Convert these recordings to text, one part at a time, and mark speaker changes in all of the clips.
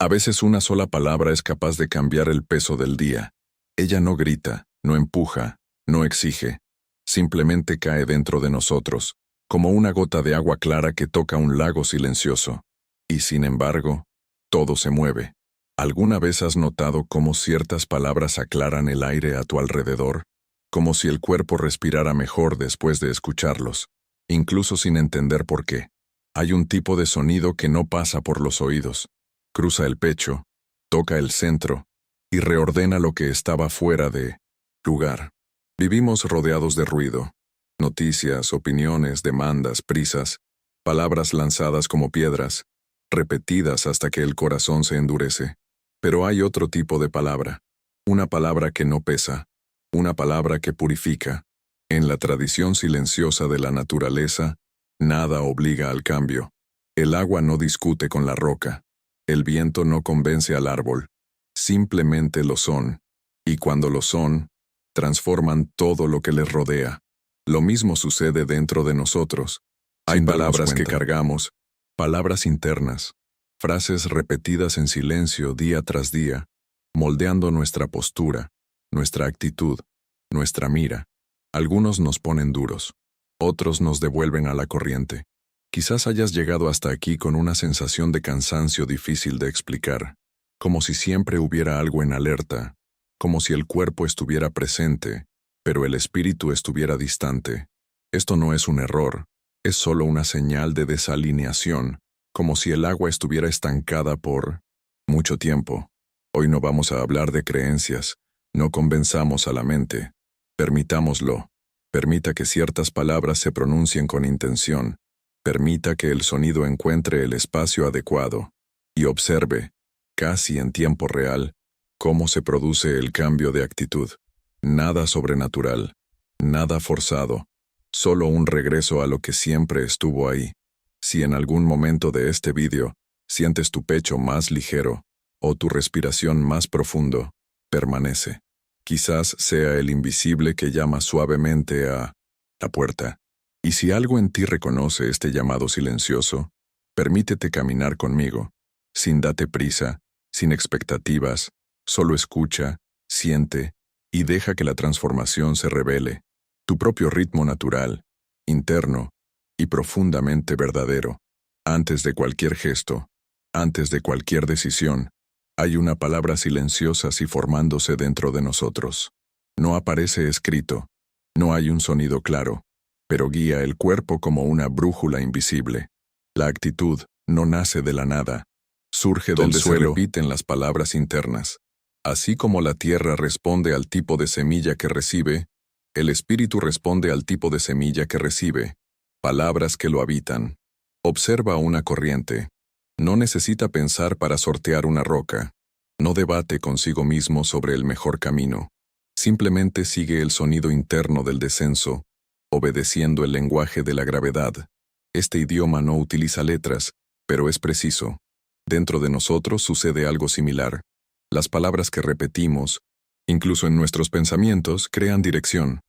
Speaker 1: A veces una sola palabra es capaz de cambiar el peso del día. Ella no grita, no empuja, no exige. Simplemente cae dentro de nosotros, como una gota de agua clara que toca un lago silencioso. Y sin embargo, todo se mueve. ¿Alguna vez has notado cómo ciertas palabras aclaran el aire a tu alrededor? Como si el cuerpo respirara mejor después de escucharlos, incluso sin entender por qué. Hay un tipo de sonido que no pasa por los oídos. Cruza el pecho, toca el centro y reordena lo que estaba fuera de lugar. Vivimos rodeados de ruido. Noticias, opiniones, demandas, prisas, palabras lanzadas como piedras, repetidas hasta que el corazón se endurece. Pero hay otro tipo de palabra, una palabra que no pesa, una palabra que purifica. En la tradición silenciosa de la naturaleza, nada obliga al cambio. El agua no discute con la roca. El viento no convence al árbol. Simplemente lo son. Y cuando lo son, transforman todo lo que les rodea. Lo mismo sucede dentro de nosotros. Hay palabras que cargamos, palabras internas, frases repetidas en silencio día tras día, moldeando nuestra postura, nuestra actitud, nuestra mira. Algunos nos ponen duros, otros nos devuelven a la corriente. Quizás hayas llegado hasta aquí con una sensación de cansancio difícil de explicar, como si siempre hubiera algo en alerta, como si el cuerpo estuviera presente, pero el espíritu estuviera distante. Esto no es un error, es solo una señal de desalineación, como si el agua estuviera estancada por mucho tiempo. Hoy no vamos a hablar de creencias, no convenzamos a la mente. Permitámoslo. Permita que ciertas palabras se pronuncien con intención. Permita que el sonido encuentre el espacio adecuado. Y observe, casi en tiempo real, cómo se produce el cambio de actitud. Nada sobrenatural, nada forzado, solo un regreso a lo que siempre estuvo ahí. Si en algún momento de este vídeo sientes tu pecho más ligero o tu respiración más profundo, permanece. Quizás sea el invisible que llama suavemente a la puerta. Y si algo en ti reconoce este llamado silencioso, permítete caminar conmigo, sin date prisa, sin expectativas, solo escucha, siente y deja que la transformación se revele. Tu propio ritmo natural, interno y profundamente verdadero. Antes de cualquier gesto, antes de cualquier decisión, hay una palabra silenciosa así formándose dentro de nosotros. No aparece escrito, no hay un sonido claro, pero guía el cuerpo como una brújula invisible. La actitud no nace de la nada, surge del suelo. Se repiten las palabras internas. Así como la tierra responde al tipo de semilla que recibe, el espíritu responde al tipo de semilla que recibe, palabras que lo habitan. Observa una corriente. No necesita pensar para sortear una roca. No debate consigo mismo sobre el mejor camino. Simplemente sigue el sonido interno del descenso, obedeciendo el lenguaje de la gravedad. Este idioma no utiliza letras, pero es preciso. Dentro de nosotros sucede algo similar. Las palabras que repetimos, incluso en nuestros pensamientos, crean dirección.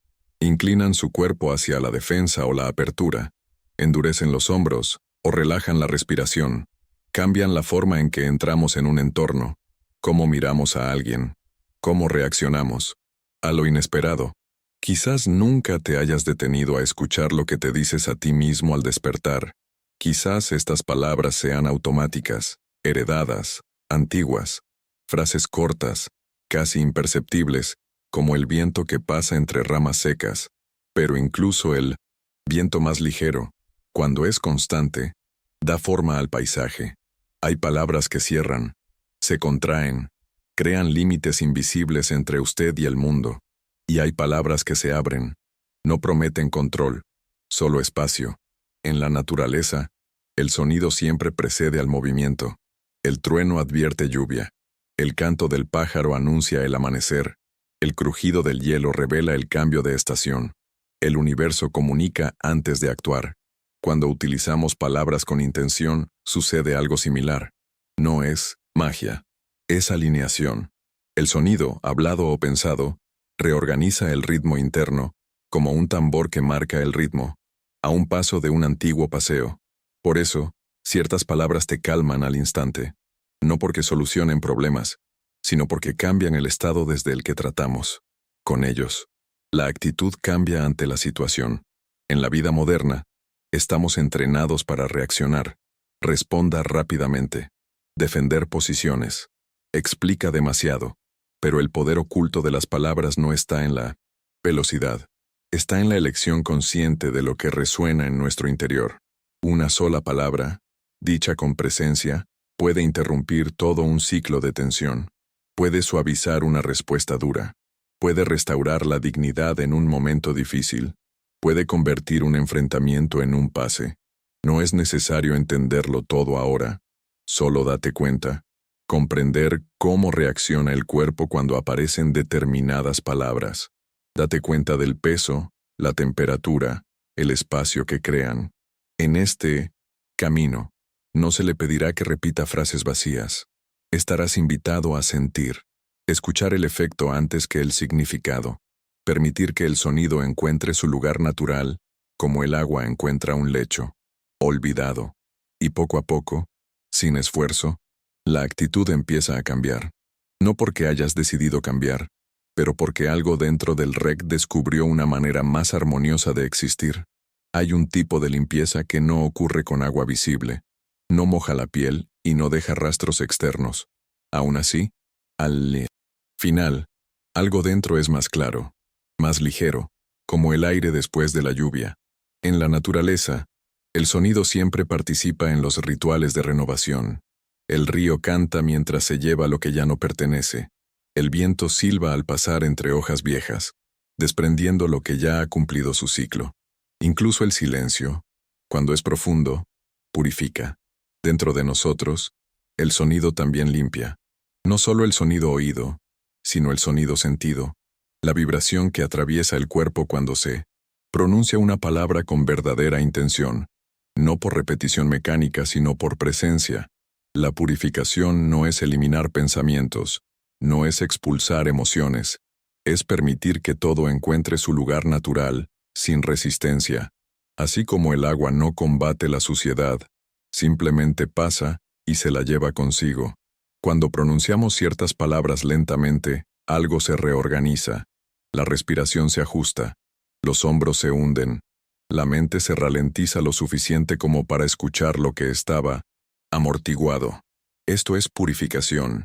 Speaker 1: Inclinan su cuerpo hacia la defensa o la apertura, endurecen los hombros o relajan la respiración. Cambian la forma en que entramos en un entorno, cómo miramos a alguien, cómo reaccionamos a lo inesperado. Quizás nunca te hayas detenido a escuchar lo que te dices a ti mismo al despertar. Quizás estas palabras sean automáticas, heredadas, antiguas, frases cortas, casi imperceptibles, como el viento que pasa entre ramas secas. Pero incluso el viento más ligero, cuando es constante, da forma al paisaje. Hay palabras que cierran, se contraen, crean límites invisibles entre usted y el mundo. Y hay palabras que se abren, no prometen control, solo espacio. En la naturaleza, el sonido siempre precede al movimiento. El trueno advierte lluvia. El canto del pájaro anuncia el amanecer. El crujido del hielo revela el cambio de estación. El universo comunica antes de actuar. Cuando utilizamos palabras con intención, sucede algo similar. No es magia, es alineación. El sonido, hablado o pensado, reorganiza el ritmo interno, como un tambor que marca el ritmo, a un paso de un antiguo paseo. Por eso, ciertas palabras te calman al instante. no porque solucionen problemas, sino porque cambian el estado desde el que tratamos con ellos. La actitud cambia ante la situación. En la vida moderna, estamos entrenados para reaccionar. Responda rápidamente. Defender posiciones. Explica demasiado. Pero el poder oculto de las palabras no está en la velocidad. Está en la elección consciente de lo que resuena en nuestro interior. Una sola palabra, dicha con presencia, puede interrumpir todo un ciclo de tensión. Puede suavizar una respuesta dura. Puede restaurar la dignidad en un momento difícil. Puede convertir un enfrentamiento en un pase. No es necesario entenderlo todo ahora. Solo date cuenta. Comprender cómo reacciona el cuerpo cuando aparecen determinadas palabras. Date cuenta del peso, la temperatura, el espacio que crean. En este camino, no se le pedirá que repita frases vacías. Estarás invitado a sentir, escuchar el efecto antes que el significado, permitir que el sonido encuentre su lugar natural, como el agua encuentra un lecho, olvidado, y poco a poco, sin esfuerzo, la actitud empieza a cambiar. No porque hayas decidido cambiar, pero porque algo dentro del REC descubrió una manera más armoniosa de existir. Hay un tipo de limpieza que no ocurre con agua visible, no moja la piel y no deja rastros externos. Aún así, al final, algo dentro es más claro, más ligero, como el aire después de la lluvia. En la naturaleza, el sonido siempre participa en los rituales de renovación. El río canta mientras se lleva lo que ya no pertenece. El viento silba al pasar entre hojas viejas, desprendiendo lo que ya ha cumplido su ciclo. Incluso el silencio, cuando es profundo, purifica. Dentro de nosotros, el sonido también limpia. No solo el sonido oído, sino el sonido sentido, la vibración que atraviesa el cuerpo cuando se pronuncia una palabra con verdadera intención, no por repetición mecánica, sino por presencia. La purificación no es eliminar pensamientos, no es expulsar emociones, es permitir que todo encuentre su lugar natural, sin resistencia. Así como el agua no combate la suciedad, simplemente pasa y se la lleva consigo. Cuando pronunciamos ciertas palabras lentamente, algo se reorganiza. La respiración se ajusta, los hombros se hunden, la mente se ralentiza lo suficiente como para escuchar lo que estaba amortiguado. Esto es purificación.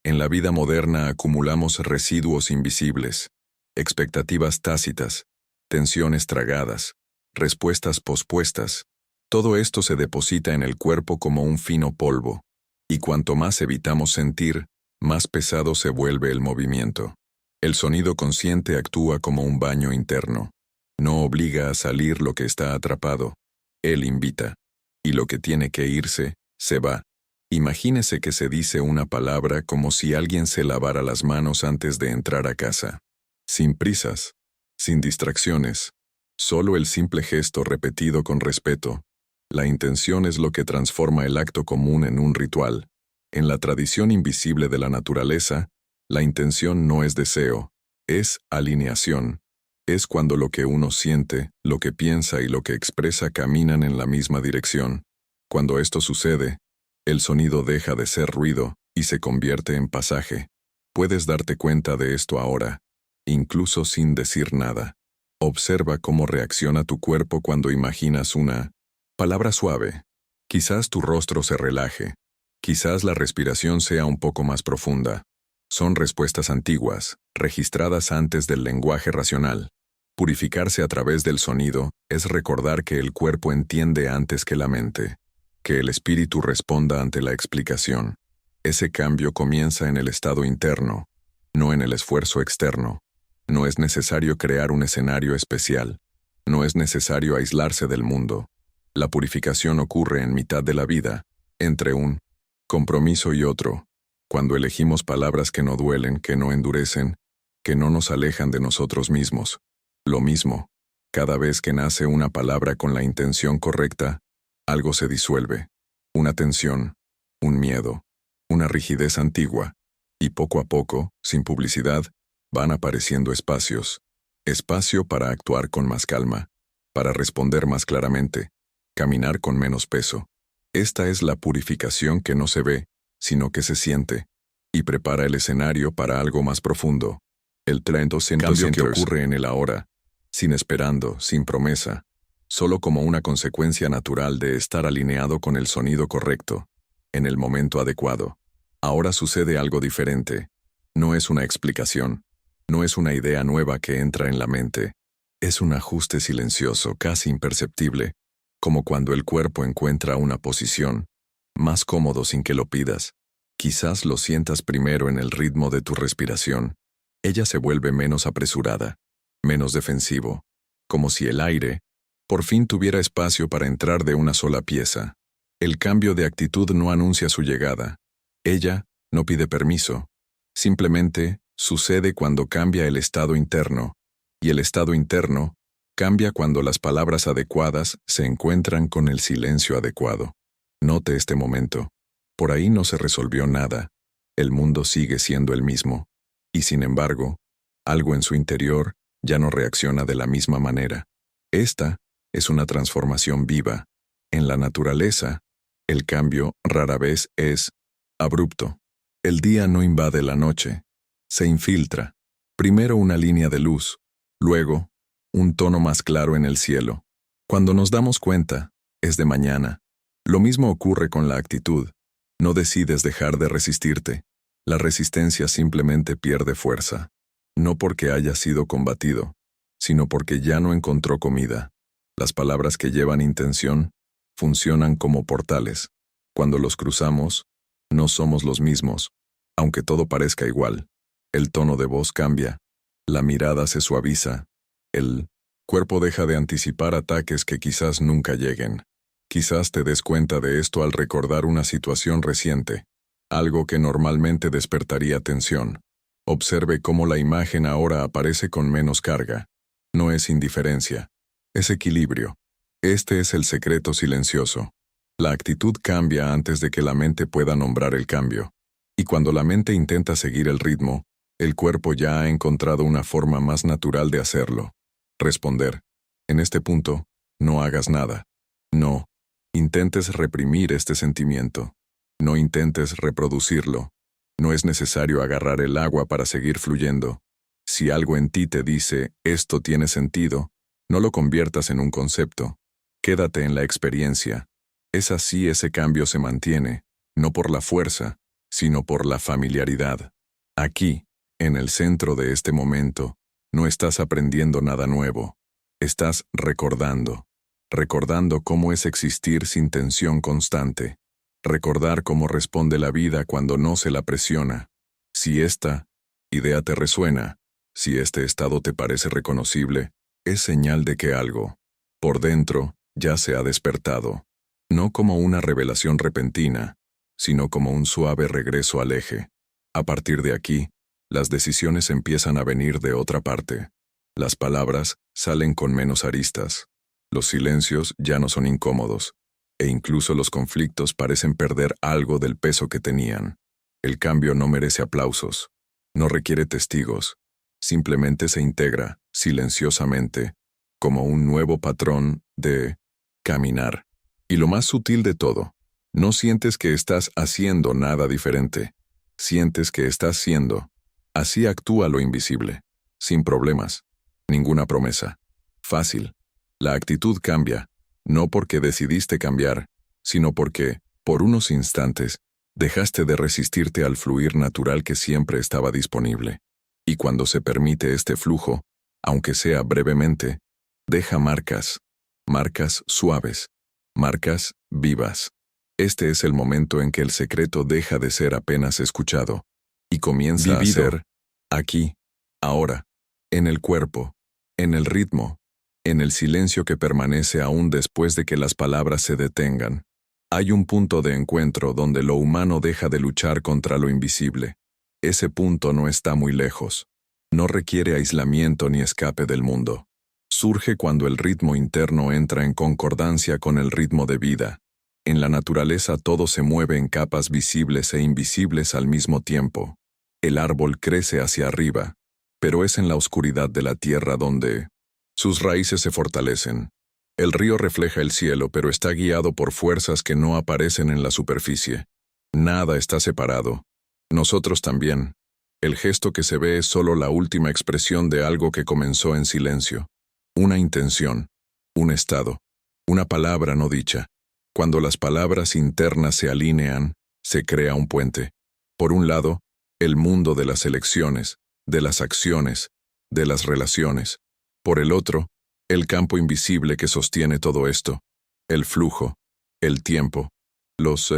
Speaker 1: En la vida moderna acumulamos residuos invisibles, expectativas tácitas, tensiones tragadas, respuestas pospuestas. Todo esto se deposita en el cuerpo como un fino polvo, y cuanto más evitamos sentir, más pesado se vuelve el movimiento. El sonido consciente actúa como un baño interno. No obliga a salir lo que está atrapado. Él invita. Y lo que tiene que irse, se va. Imagínese que se dice una palabra como si alguien se lavara las manos antes de entrar a casa. Sin prisas, sin distracciones, solo el simple gesto repetido con respeto. La intención es lo que transforma el acto común en un ritual. En la tradición invisible de la naturaleza, la intención no es deseo, es alineación. Es cuando lo que uno siente, lo que piensa y lo que expresa caminan en la misma dirección. Cuando esto sucede, el sonido deja de ser ruido y se convierte en pasaje. Puedes darte cuenta de esto ahora, incluso sin decir nada. Observa cómo reacciona tu cuerpo cuando imaginas una palabra suave. Quizás tu rostro se relaje. Quizás la respiración sea un poco más profunda. Son respuestas antiguas, registradas antes del lenguaje racional. Purificarse a través del sonido es recordar que el cuerpo entiende antes que la mente, que el espíritu responda ante la explicación. Ese cambio comienza en el estado interno, no en el esfuerzo externo. No es necesario crear un escenario especial. No es necesario aislarse del mundo. La purificación ocurre en mitad de la vida, entre un compromiso y otro, cuando elegimos palabras que no duelen, que no endurecen, que no nos alejan de nosotros mismos. Lo mismo, cada vez que nace una palabra con la intención correcta, algo se disuelve. Una tensión, un miedo, una rigidez antigua, y poco a poco, sin publicidad, van apareciendo espacios. Espacio para actuar con más calma, para responder más claramente, caminar con menos peso. Esta es la purificación que no se ve, sino que se siente, y prepara el escenario para algo más profundo. El 30% que ocurre en el ahora, sin esperando, sin promesa, solo como una consecuencia natural de estar alineado con el sonido correcto, en el momento adecuado. Ahora sucede algo diferente. No es una explicación, no es una idea nueva que entra en la mente. Es un ajuste silencioso, casi imperceptible, como cuando el cuerpo encuentra una posición más cómodo sin que lo pidas. Quizás lo sientas primero en el ritmo de tu respiración. Ella se vuelve menos apresurada, menos defensivo, como si el aire, por fin tuviera espacio para entrar de una sola pieza. El cambio de actitud no anuncia su llegada. Ella no pide permiso. Simplemente sucede cuando cambia el estado interno, y el estado interno cambia cuando las palabras adecuadas se encuentran con el silencio adecuado. Note este momento. Por ahí no se resolvió nada. El mundo sigue siendo el mismo. Y sin embargo, algo en su interior ya no reacciona de la misma manera. Esta es una transformación viva. En la naturaleza, el cambio rara vez es abrupto. El día no invade la noche. Se infiltra. Primero una línea de luz, luego un tono más claro en el cielo. Cuando nos damos cuenta, es de mañana. Lo mismo ocurre con la actitud. No decides dejar de resistirte. La resistencia simplemente pierde fuerza. No porque haya sido combatido, sino porque ya no encontró comida. Las palabras que llevan intención funcionan como portales. Cuando los cruzamos, no somos los mismos, aunque todo parezca igual. El tono de voz cambia, la mirada se suaviza, el cuerpo deja de anticipar ataques que quizás nunca lleguen. Quizás te des cuenta de esto al recordar una situación reciente, algo que normalmente despertaría tensión. Observe cómo la imagen ahora aparece con menos carga. No es indiferencia, es equilibrio. Este es el secreto silencioso. La actitud cambia antes de que la mente pueda nombrar el cambio. Y cuando la mente intenta seguir el ritmo, el cuerpo ya ha encontrado una forma más natural de hacerlo. Responder. En este punto, no hagas nada. No intentes reprimir este sentimiento. No intentes reproducirlo. No es necesario agarrar el agua para seguir fluyendo. Si algo en ti te dice, esto tiene sentido, no lo conviertas en un concepto. Quédate en la experiencia. Es así ese cambio se mantiene, no por la fuerza, sino por la familiaridad. Aquí, en el centro de este momento, no estás aprendiendo nada nuevo. Estás recordando. Recordando cómo es existir sin tensión constante. Recordar cómo responde la vida cuando no se la presiona. Si esta idea te resuena, si este estado te parece reconocible, es señal de que algo, por dentro, ya se ha despertado. No como una revelación repentina, sino como un suave regreso al eje. A partir de aquí, las decisiones empiezan a venir de otra parte. Las palabras salen con menos aristas. Los silencios ya no son incómodos, e incluso los conflictos parecen perder algo del peso que tenían. El cambio no merece aplausos, no requiere testigos, simplemente se integra, silenciosamente, como un nuevo patrón de caminar. Y lo más sutil de todo, no sientes que estás haciendo nada diferente, sientes que estás siendo. Así actúa lo invisible, sin problemas, ninguna promesa. Fácil. La actitud cambia, no porque decidiste cambiar, sino porque, por unos instantes, dejaste de resistirte al fluir natural que siempre estaba disponible. Y cuando se permite este flujo, aunque sea brevemente, deja marcas, marcas suaves, marcas vivas. Este es el momento en que el secreto deja de ser apenas escuchado y comienza a ser aquí, ahora, en el cuerpo, en el ritmo, en el silencio que permanece aún después de que las palabras se detengan. Hay un punto de encuentro donde lo humano deja de luchar contra lo invisible. Ese punto no está muy lejos. No requiere aislamiento ni escape del mundo. Surge cuando el ritmo interno entra en concordancia con el ritmo de vida. En la naturaleza todo se mueve en capas visibles e invisibles al mismo tiempo. El árbol crece hacia arriba, pero es en la oscuridad de la tierra donde sus raíces se fortalecen. El río refleja el cielo, pero está guiado por fuerzas que no aparecen en la superficie. Nada está separado. Nosotros también. El gesto que se ve es solo la última expresión de algo que comenzó en silencio. Una intención, un estado, una palabra no dicha. Cuando las palabras internas se alinean, se crea un puente. Por un lado, el mundo de las elecciones, de las acciones, de las relaciones. Por el otro, el campo invisible que sostiene todo esto, el flujo, el tiempo, los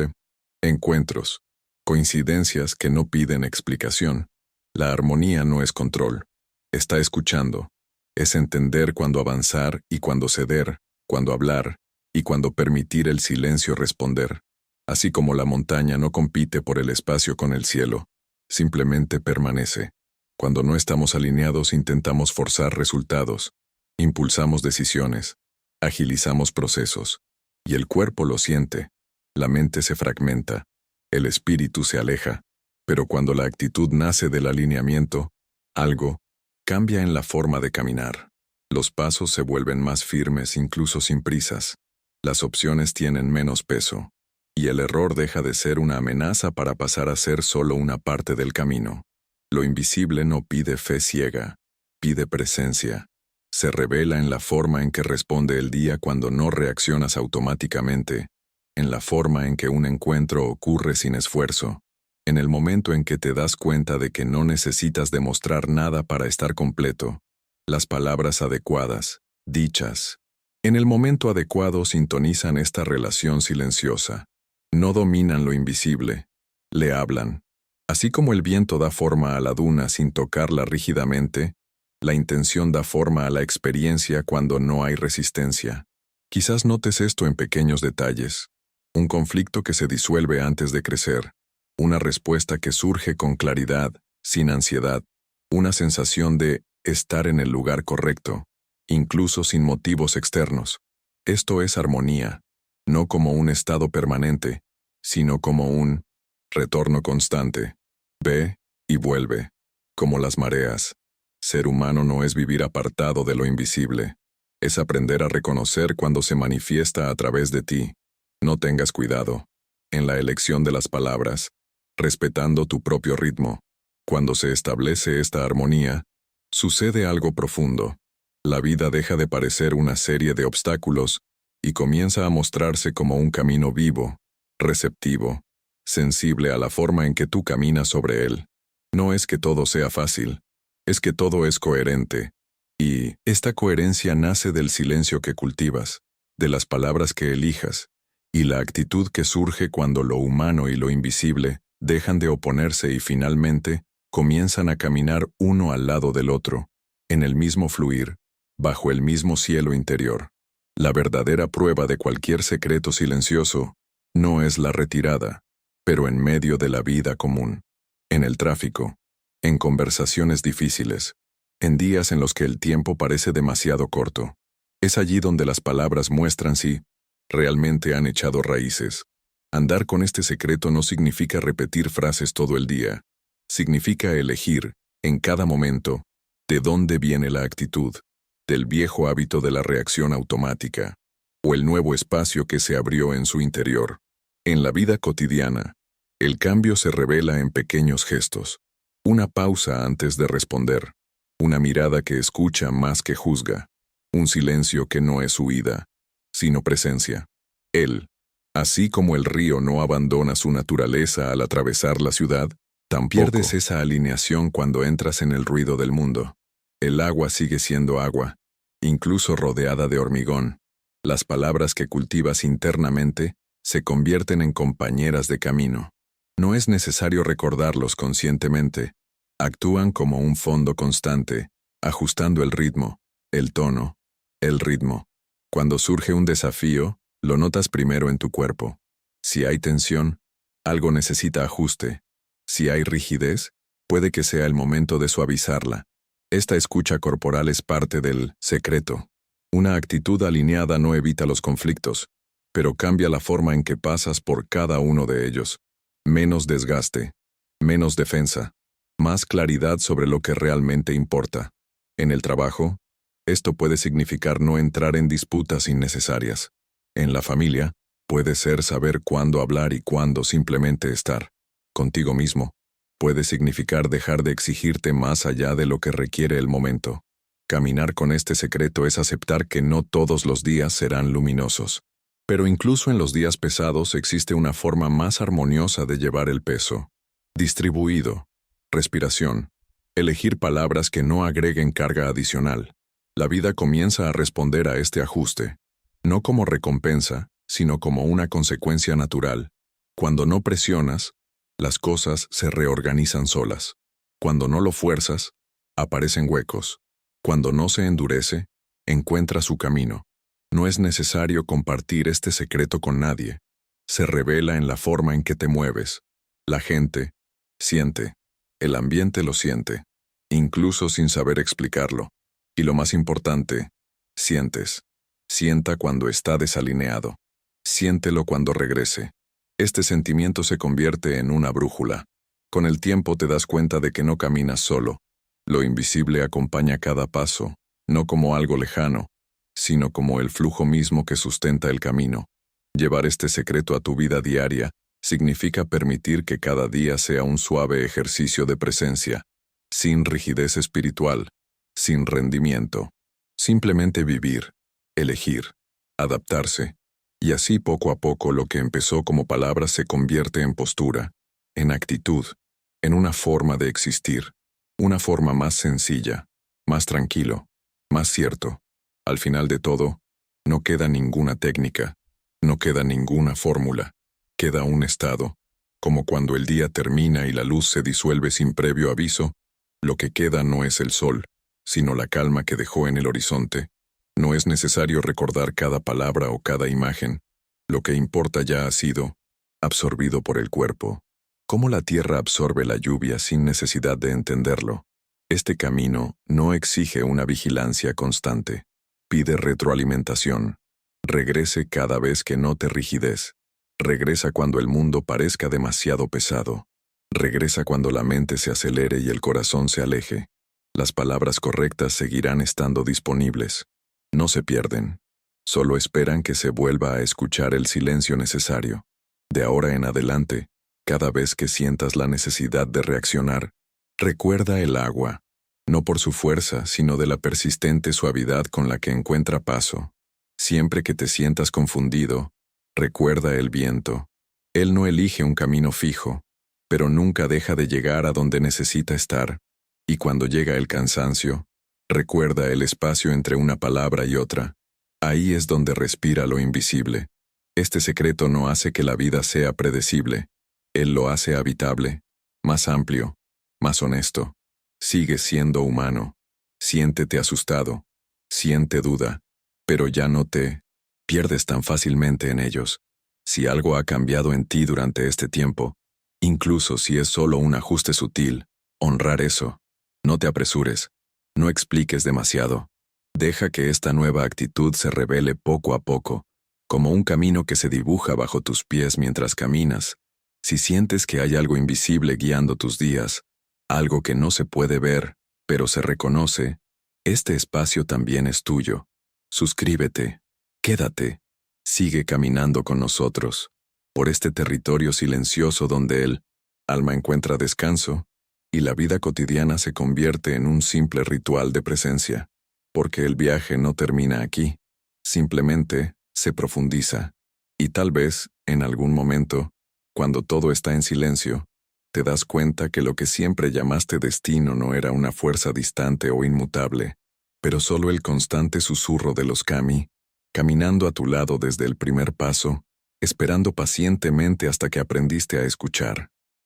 Speaker 1: encuentros, coincidencias que no piden explicación. La armonía no es control, está escuchando, es entender cuándo avanzar y cuándo ceder, cuándo hablar y cuándo permitir el silencio responder. Así como la montaña no compite por el espacio con el cielo, simplemente permanece. Cuando no estamos alineados intentamos forzar resultados, impulsamos decisiones, agilizamos procesos, y el cuerpo lo siente, la mente se fragmenta, el espíritu se aleja, pero cuando la actitud nace del alineamiento, algo cambia en la forma de caminar. Los pasos se vuelven más firmes incluso sin prisas, las opciones tienen menos peso, y el error deja de ser una amenaza para pasar a ser solo una parte del camino. Lo invisible no pide fe ciega, pide presencia. Se revela en la forma en que responde el día cuando no reaccionas automáticamente, en la forma en que un encuentro ocurre sin esfuerzo, en el momento en que te das cuenta de que no necesitas demostrar nada para estar completo. Las palabras adecuadas, dichas, en el momento adecuado sintonizan esta relación silenciosa. No dominan lo invisible, le hablan. Así como el viento da forma a la duna sin tocarla rígidamente, la intención da forma a la experiencia cuando no hay resistencia. Quizás notes esto en pequeños detalles. Un conflicto que se disuelve antes de crecer. Una respuesta que surge con claridad, sin ansiedad. Una sensación de estar en el lugar correcto, incluso sin motivos externos. Esto es armonía, no como un estado permanente, sino como un retorno constante. Ve y vuelve, como las mareas. Ser humano no es vivir apartado de lo invisible. Es aprender a reconocer cuando se manifiesta a través de ti. No tengas cuidado en la elección de las palabras, respetando tu propio ritmo. Cuando se establece esta armonía, sucede algo profundo. La vida deja de parecer una serie de obstáculos y comienza a mostrarse como un camino vivo, receptivo, sensible a la forma en que tú caminas sobre él. No es que todo sea fácil, es que todo es coherente. Y esta coherencia nace del silencio que cultivas, de las palabras que elijas, y la actitud que surge cuando lo humano y lo invisible dejan de oponerse y finalmente comienzan a caminar uno al lado del otro, en el mismo fluir, bajo el mismo cielo interior. La verdadera prueba de cualquier secreto silencioso no es la retirada, pero en medio de la vida común, en el tráfico, en conversaciones difíciles, en días en los que el tiempo parece demasiado corto. Es allí donde las palabras muestran si realmente han echado raíces. Andar con este secreto no significa repetir frases todo el día. Significa elegir, en cada momento, de dónde viene la actitud, del viejo hábito de la reacción automática, o el nuevo espacio que se abrió en su interior. En la vida cotidiana, el cambio se revela en pequeños gestos. Una pausa antes de responder, una mirada que escucha más que juzga, un silencio que no es huida, sino presencia. Él, así como el río no abandona su naturaleza al atravesar la ciudad, tampoco pierdes esa alineación cuando entras en el ruido del mundo. El agua sigue siendo agua, incluso rodeada de hormigón. Las palabras que cultivas internamente se convierten en compañeras de camino. No es necesario recordarlos conscientemente. Actúan como un fondo constante, ajustando el ritmo, el tono, el ritmo. Cuando surge un desafío, lo notas primero en tu cuerpo. Si hay tensión, algo necesita ajuste. Si hay rigidez, puede que sea el momento de suavizarla. Esta escucha corporal es parte del secreto. Una actitud alineada no evita los conflictos, pero cambia la forma en que pasas por cada uno de ellos. Menos desgaste, menos defensa, más claridad sobre lo que realmente importa. En el trabajo, esto puede significar no entrar en disputas innecesarias. En la familia, Puede ser saber cuándo hablar y cuándo simplemente estar contigo mismo. Puede significar dejar de exigirte más allá de lo que requiere el momento. Caminar con este secreto es aceptar que no todos los días serán luminosos. Pero incluso en los días pesados existe una forma más armoniosa de llevar el peso. Distribuido. Respiración. Elegir palabras que no agreguen carga adicional. La vida comienza a responder a este ajuste. No como recompensa, sino como una consecuencia natural. Cuando no presionas, las cosas se reorganizan solas. Cuando no lo fuerzas, aparecen huecos. Cuando no se endurece, encuentra su camino. No es necesario compartir este secreto con nadie. Se revela en la forma en que te mueves. La gente siente. El ambiente lo siente, incluso sin saber explicarlo. Y lo más importante, sientes. Sienta cuando está desalineado. Siéntelo cuando regrese. Este sentimiento se convierte en una brújula. Con el tiempo te das cuenta de que no caminas solo. Lo invisible acompaña cada paso, no como algo lejano, sino como el flujo mismo que sustenta el camino. Llevar este secreto a tu vida diaria significa permitir que cada día sea un suave ejercicio de presencia, sin rigidez espiritual, sin rendimiento. Simplemente vivir, elegir, adaptarse, y así poco a poco lo que empezó como palabras se convierte en postura, en actitud, en una forma de existir, una forma más sencilla, más tranquilo, más cierto. Al final de todo, no queda ninguna técnica, no queda ninguna fórmula, queda un estado, como cuando el día termina y la luz se disuelve sin previo aviso, lo que queda no es el sol, sino la calma que dejó en el horizonte. No es necesario recordar cada palabra o cada imagen, lo que importa ya ha sido absorbido por el cuerpo. Cómo la tierra absorbe la lluvia sin necesidad de entenderlo. Este camino no exige una vigilancia constante. Pide retroalimentación. Regrese cada vez que note rigidez. Regresa cuando el mundo parezca demasiado pesado. Regresa cuando la mente se acelere y el corazón se aleje. Las palabras correctas seguirán estando disponibles. No se pierden. Solo esperan que se vuelva a escuchar el silencio necesario. De ahora en adelante, cada vez que sientas la necesidad de reaccionar, recuerda el agua, no por su fuerza, sino de la persistente suavidad con la que encuentra paso. Siempre que te sientas confundido, recuerda el viento. Él no elige un camino fijo, pero nunca deja de llegar a donde necesita estar. Y cuando llega el cansancio, recuerda el espacio entre una palabra y otra. Ahí es donde respira lo invisible. Este secreto no hace que la vida sea predecible. Él lo hace habitable, más amplio, más honesto. Sigue siendo humano. Siéntete asustado. Siente duda. Pero ya no te pierdes tan fácilmente en ellos. Si algo ha cambiado en ti durante este tiempo, incluso si es solo un ajuste sutil, honrar eso. No te apresures. No expliques demasiado. Deja que esta nueva actitud se revele poco a poco, como un camino que se dibuja bajo tus pies mientras caminas. Si sientes que hay algo invisible guiando tus días, algo que no se puede ver, pero se reconoce, este espacio también es tuyo. Suscríbete, quédate, sigue caminando con nosotros, por este territorio silencioso donde el alma encuentra descanso y la vida cotidiana se convierte en un simple ritual de presencia, porque el viaje no termina aquí, simplemente se profundiza, y tal vez, en algún momento, cuando todo está en silencio, te das cuenta que lo que siempre llamaste destino no era una fuerza distante o inmutable, pero solo el constante susurro de los kami, caminando a tu lado desde el primer paso, esperando pacientemente hasta que aprendiste a escuchar.